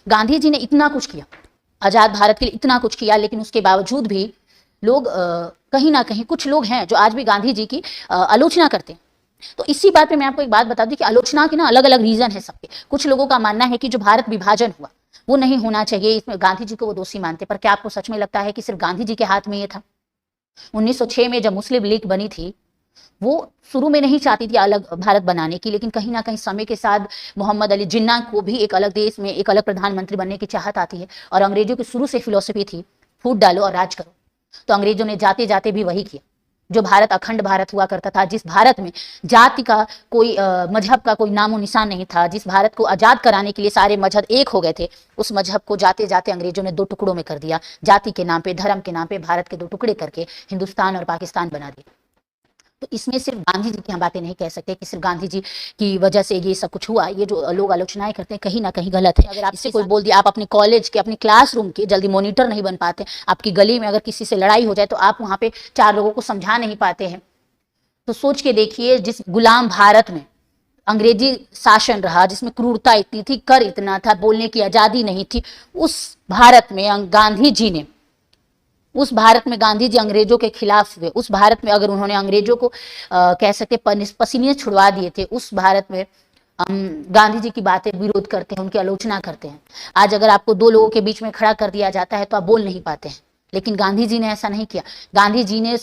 गांधी जी ने इतना कुछ किया, आजाद भारत के लिए इतना कुछ किया, लेकिन उसके बावजूद भी लोग कहीं ना कहीं कुछ लोग हैं जो आज भी गांधी जी की आलोचना करते हैं। तो इसी बात पे मैं आपको एक बात बता दूं कि आलोचना के ना अलग अलग रीजन है सबके। कुछ लोगों का मानना है कि जो भारत विभाजन हुआ वो नहीं होना चाहिए, इसमें गांधी जी को वो दोषी मानते। पर क्या आपको सच में लगता है कि सिर्फ गांधी जी के हाथ में ये था? 1906 में जब मुस्लिम लीग बनी थी, वो शुरू में नहीं चाहती थी अलग भारत बनाने की, लेकिन कहीं ना कहीं समय के साथ मोहम्मद अली जिन्ना को भी एक अलग देश में एक अलग प्रधानमंत्री बनने की चाहत आती है। और अंग्रेजों की शुरू से फिलॉसफी थी फूट डालो और राज करो। तो अंग्रेजों ने जाते जाते भी वही किया। जो भारत अखंड भारत हुआ करता था, जिस भारत में जाति का कोई मजहब का कोई नामो निशान नहीं था, जिस भारत को आजाद कराने के लिए सारे मजहब एक हो गए थे, उस मजहब को जाते जाते अंग्रेजों ने दो टुकड़ों में कर दिया। जाति के नाम पे, धर्म के नाम पे भारत के दो टुकड़े करके हिंदुस्तान और पाकिस्तान बना दिया। तो इसमें सिर्फ गांधी जी की हम बातें नहीं कह सकते कि सिर्फ गांधी जी की वजह से ये सब कुछ हुआ। ये जो लोग आलोचनाएं करते हैं कहीं ना कहीं गलत है। अगर आपसे कोई बोल दिया, आप अपने कॉलेज के, अपनी क्लासरूम के जल्दी मॉनिटर नहीं बन पाते, आपकी गली में अगर किसी से लड़ाई हो जाए तो आप वहां पे 4 लोगों को समझा नहीं पाते हैं, तो सोच के देखिए जिस गुलाम भारत में अंग्रेजी शासन रहा, जिसमें क्रूरता इतनी थी, कर इतना था, बोलने की आजादी नहीं थी, उस भारत में गांधी जी ने, उस भारत में गांधी जी अंग्रेजों के खिलाफ हुए। उस भारत में अगर उन्होंने अंग्रेजों को कह सकते पसीने छुड़वा दिए थे, उस भारत में गांधी जी की बातें विरोध करते हैं, उनकी आलोचना करते हैं। आज अगर आपको 2 लोगों के बीच में खड़ा कर दिया जाता है तो आप बोल नहीं पाते हैं, लेकिन गांधी जी ने ऐसा नहीं किया। गांधी जी ने,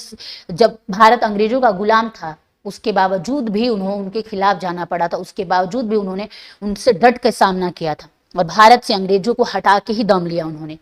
जब भारत अंग्रेजों का गुलाम था, उसके बावजूद भी उन्होंने उनके खिलाफ जाना पड़ा था, उसके बावजूद भी उन्होंने उनसे डट कर सामना किया था और भारत से अंग्रेजों को हटा के ही दम लिया उन्होंने।